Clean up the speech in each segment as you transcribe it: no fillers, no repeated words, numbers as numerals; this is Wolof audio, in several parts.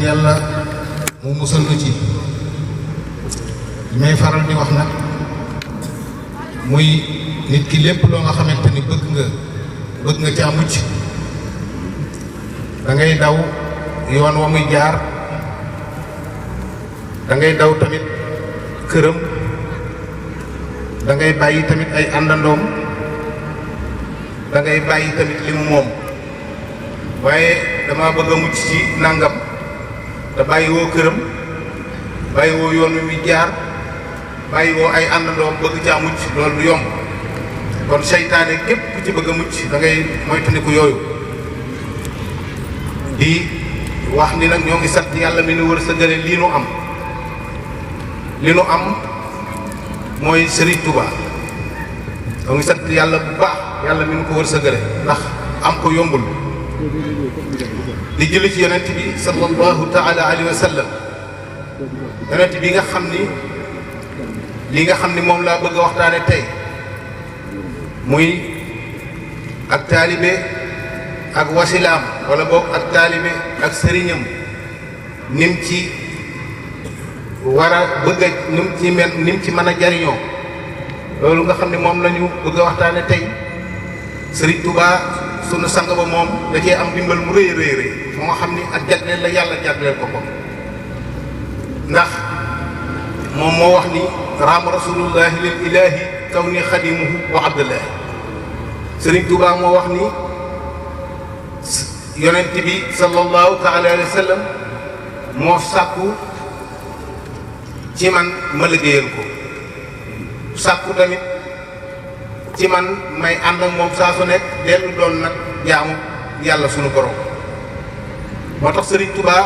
yàlla mu musal na ci may faral di wax nag muy nit ki lépp loo nga xamante ni bëgg nga caa mucc da ngay daw yoon wa muy jaar da ngay daw tamit këram da ngay bàyyi tamit ay àndandoom da ngay bàyyi tamit li mu moom waaye dama bëgg a mucc ci nangam te bàyyi woo këram bàyyi woo yoon wi muy jaar bàyyi woo ay àndandoom bëgg caa mucc loolu du yomb kon seytaane képp ku ci bëgg a mucc da ngay moytandiku yooyu di wax ni nag ñoo ngi sant yàlla mi nu wërsëgale lii nu am li nu am mooy Serigne Touba ñoo ngi sant yàlla bu baax yàlla mi nu ko wërsëgale ndax am ko yombul di julli ci yonent bi sallallahu taala alayhi wa sallam yonent bi nga xam ni li nga xam ni moom laa bëgg a waxtaane tey muy ak taalibe ak wasilaam wala boog ak taalibe ak sëriñam nim ci war a bëgg a nim ci mën a jariñoo loolu nga xam ne moom la ñu bëgg a waxtaane tey Sëriñ Tuubaa sunu sang ba moom da cee am dimbal mu rëy rëy rëy fu nga xam ni ak jagleel la yàlla jagleel ko ko ndax moom moo wax ni raama rasulullahi lil ilahi kaw ni xadimuhu wa abdullahi Sëriñ Tuubaa moo wax ni yonent bi sallallahu taala alayhi wa sallam moo sàkku ci man ma liggéeyal ko sàkku tamit ci man may ànd ak moom saa su nekk dellu doon nag jaamu yàlla sunu borom moo tax Sëriñ Tuubaa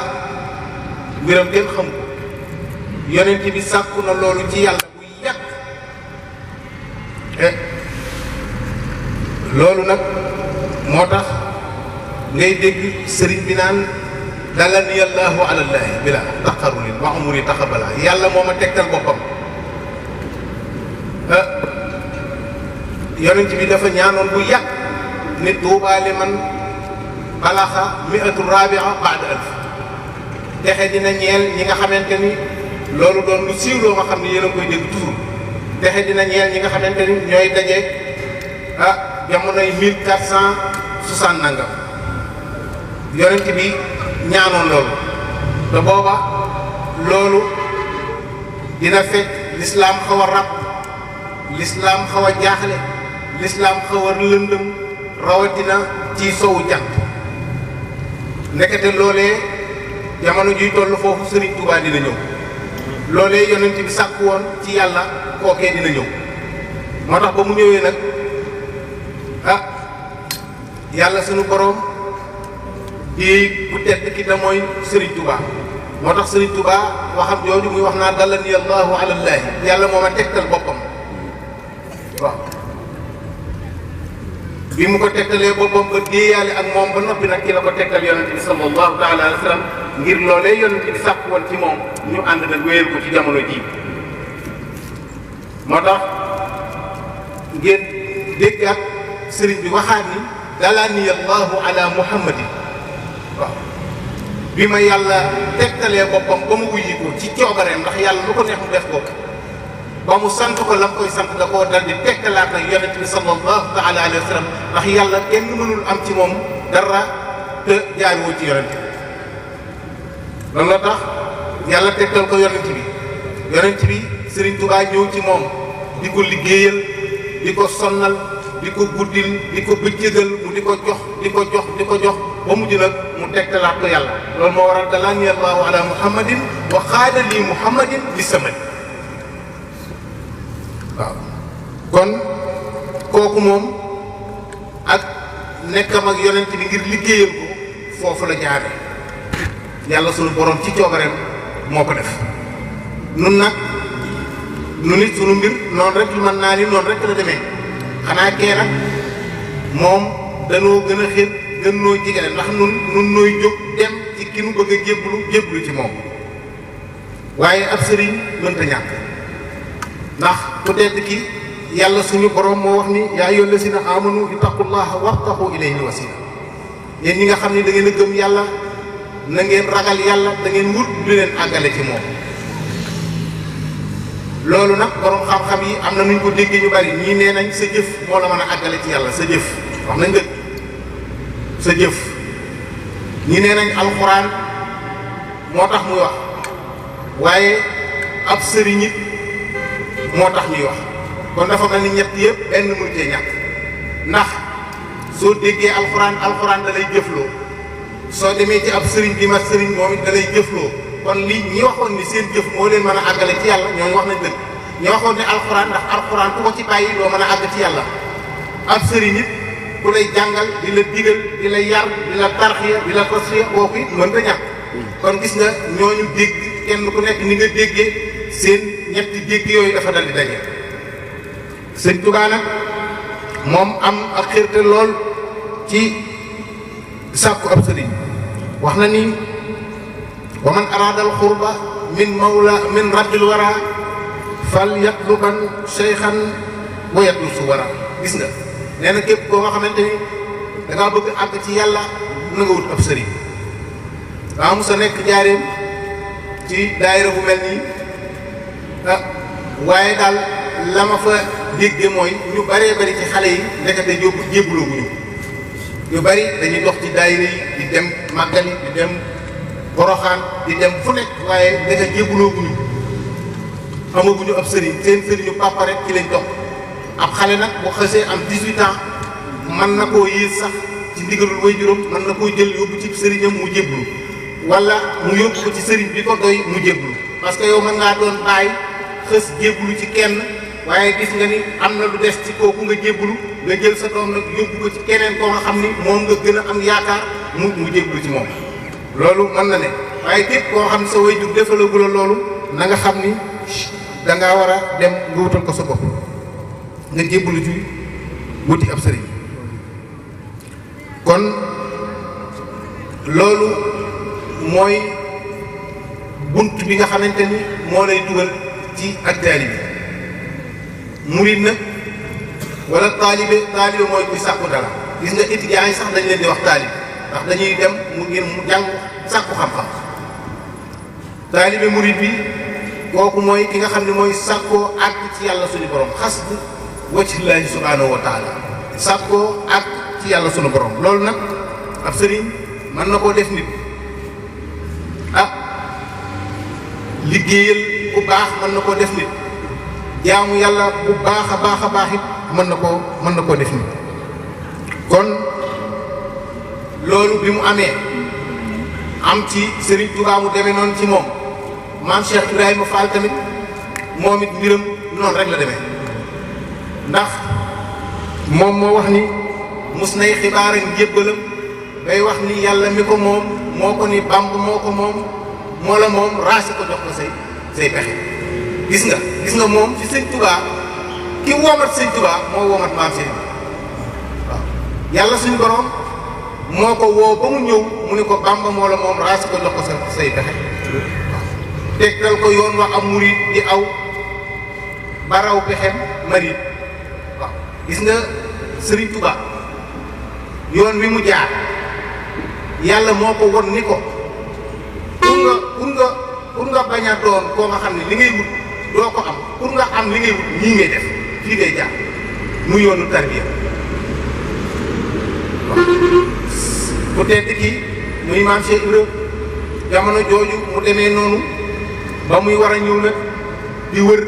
mbiram kenn xam ko yonent bi sàkku na loolu ci yàlla bu yàgg loolu nag moo tax ngay dégg sëriñ bi naan dalani allahu alallahi bila taqarulin wa umuri taxabala yàlla moo ma tegtal boppam yonent bi dafa ñaanoon bu yàgg ni tuubaa li man balaxa miatu rabia baada alf texe dina ñeel ñi nga xamante ni loolu doon lu siiw loo nga xam ne yéen a koy dégg toujours texe dina ñeel ñi nga xamante ni ñooy daje jamonoy 1460 nangam yonent bi ñaanoon loolu te booba loolu dina fekk lislaam xaw a rab lislaam xaw a jaaxle lislaam xaw a lëndëm rawatina ci sowu jant ndekete loolee jamono juy toll foofu Sëriñ Tuubaa dina ñëw loolee yonent bi sàkk woon ci yàlla kookee dina ñëw moo tax ba mu ñëwee nag yàlla sunu borom di bu tedd ki da mooy Sëriñ Tuubaa moo tax Sëriñ Tuubaa waxam jooju muy wax naa dalani allahu alallahi yàlla moo ma tegtal boppam waaw bi mu ko tegtalee boppam ba déeyaale ak moom ba noppi nag ci la ko tegtal yonent bi sallallahu taala alayhi wa sallam ngir loolee yonent bi sàkk woon ci moom ñu ànd nag wéyal ko ci jamono ji moo tax ngeen dégg ak sëriñ bi waxaat ni dalani allahu ala muhammadin waaw bi ma yàlla tegtalee boppam ba mu wuyi ko ci coobareem ndax yàlla lu ko neex mu def ko ba mu sant ko la mu koy sant da koo dal di tegtalaat nag yonent bi sallallahu taala alayhi wa sallam ndax yàlla kenn mënul am ci moom dara te jaaroo ci yonent bi loolu la tax yàlla tegtal ko yonent bi Sëriñ Tuubaa ñëw ci moom di ko liggéeyal di ko sonnal di ko guddil di ko bëccëgal mu di ko jox ba mujj nag mu tegtalaat ko yàlla loolu moo waral dalani allahu ala muhammadin wa xaada li muhammadin li samadi waaw kon kooku moom ak nekkam ak yonent bi ngir liggéeyal ko foofu la jaare yàlla sunu borom ci coobareem moo ko def nun nag nu nit sunu mbir noonu rek mën naa ni noonu rek la demee xanaa kee nag moom danoo gën a xir gën noo jigéen ndax nun nooy jóg dem ci ki nu bëgg a jébbalu ci moom waaye ab sëriñ mënta ñàkk ndax ku tedd ki yàlla suñu borom moo wax ni yaa ayyuhal lazina amanu ittaqullaha wabtaxu ilayhi wasila yéen ñi nga xam ne da ngeen a gëm yàlla na ngeen ragal yàlla da ngeen wut lu leen àggale ci moom. loolu nag borom xam-xam yi am na nuñ ko déggee ñu bari ñii nee nañ sa jëf moo la mën a àggale ci yàlla sa jëf wax nañ dëgg sa jëf ñii nee nañ alxuraan moo tax muy wax waaye ab sëriñ it moo tax ñuy wax kon dafa mel ni ñett yëpp benn mënu cee ñàkk ndax soo déggee alxuraan da lay jëfloo soo demee ci ab sëriñ bi ma sëriñ moom it da lay jëfloo kon lii ñi waxoon ni seen jëf moo leen mën a àggale ci yàlla ñooñu wax nañ dëgg ñi waxoon ne alxuraan ndax alxuraan ku ko ci bàyyi doo mën a àgg ci yàlla ab sëriñ it ku lay jàngal di la digal di la yar di la tarxiya di la tasfiya kooku it mën ta ñàkk kon gis nga ñooñu dégg kenn ku nekk ni nga déggee seen ñetti dégg yooyu dafa dal di daje sëñ Tuubaa nag moom am ak xirte lool ci sàkku ab sëriñ wax na ni wa man araada al xurba min rabbil wara fal yatluban cheykhan wa yatlusu wara gis nga nee na képp koo nga xamante ni da ngaa bëgg àgg ci yàlla na nga wut ab sëriñ daa musa nekk jaareem ci daayira bu mel nii waaye daal la ma fa dégge mooy ñu bëree bëri ci xale yi ndekete jébbuloo bu ñu bëri dañuy dox ci daayira yi di dem màggali di dem boroxaan di dem fu nekk waaye ndekete jébbuloo bu ñu amaguñu ab sëriñ seen sëriñu papa rek ci lañ dox ab xale nag bu xësee am 18 ans mën na koo yées sax ci ndigalul waajuram mën na koo jël yóbbu ci sëriñam mu jéblu wala mu yóbbu ko ci sëriñ bi ko doy mu jéblu parce que yow mën ngaa doon bàyyi xës jéblu ci kenn waaye gis nga ni am na lu des ci kooku nga jéblu nga jël sa doom nag yóbbu ko ci keneen koo nga xam ni moom nga gën a am yaakaar mu jéblu ci moom loolu mën na ne waaye képp koo xam ne sa waajur defalagu la loolu na nga xam ni da ngaa war a dem nga wutal ko sa bopp nga jébbalu ci wuti ab sëriñ kon loolu mooy bunt bi nga xamante ni moo lay dugal ci ak taalibe murid nag wala taalibe mooy kuy sàkku dara gis nga étudiants yi sax dañ leen di wax taalibe ndax dañuy dem ngir mu jàng sàkku xam-xam taalibe murid bi kooku mooy ki nga xam ne mooy sàkkoo àgg ci yàlla suñu borom xas bu wajhillaahi subhaanahu wa taala sàkkoo àgg ci yàlla suñu borom loolu nag ab sëriñ mën na koo def nit liggéeyal bu baax mën na koo def nit jaamu yàlla bu baax a baax it mën na koo def nit kon loolu bi mu amee am ci Sëriñ Tuubaa mu demee noonu ci moom maam Cheikh Ibrahima Fall tamit moom it mbiram noonu rek la demee ndax moom moo wax ni mus nay xibaar ak njébbalam bay wax ni yàlla mi ko moom moo ko ni Bàmb moo ko moom moo la moom raasi ko jox ko say pexe gis nga moom ci sëñ Tuubaa ki woomat sëñ Tuubaa moo woomat maam Cheikh waaw yàlla suñ borom moo ko woo ba mu ñëw mu ni ko Bàmb moo la moom raasi ko jox ko say pexe tegtal ko yoon wax am murid di aw baraw pexem marit waaw gis nga Sëriñ Tuubaa yoon wi mu jaar yàlla moo ko won ni ko pour nga bañ a doon koo nga xam ne li ngay wut doo ko am pour nga am li ngay wut ñii ngay def fii ngay jaar mu yoonu tarbiya ku tedd ki muy maam Cheikh Ibra jamono jooju mu demee noonu ba muy war a ñëw nag di wër